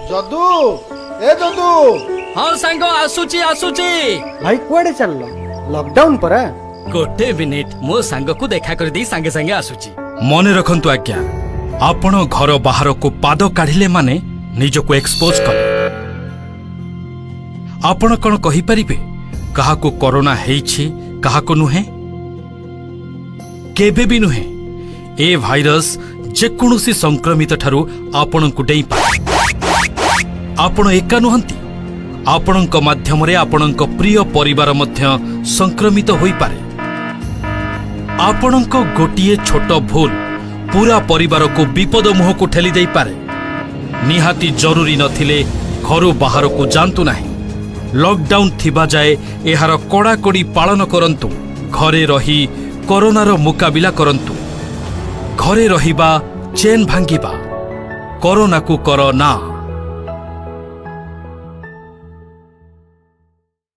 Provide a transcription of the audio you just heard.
जदू ए जदू हाँ सांग आसुची आसुची भाई कुआडे चललो लॉकडाउन पर गोटे मिनिट मो सांग को देखा कर दी सांगे सांगे आसुची। मने रखंतु आज्ञा आपण घर बाहर को पाद काढ़िले माने निजको एक्सपोज कले। आपण कौन कहि परिबे काहाको कोरोना हेइछि काहाको नुहे? केबे भी नुहे। ए भाइरस जेकोसी संक्रमित ठारू आपणको डेई पारे। आपण एका नुहंती आपणक माध्यम रे आपणक प्रिय परिवार मध्य संक्रमित होई पारे। आपणक गोटिए छोट भूल पूरा परिवार को विपद मुह को ठेली देई पारे। निहाती जरूरी नथिले घरु बाहर को जानतु नाही। लॉकडाउन थिबा जाए एहार कड़ाकड़ी पालन करंतु। घरे रही कोरोनार मुकाबिला करंतु। घरे रहिबा चेन भांगिबा कोरोना को कर ना।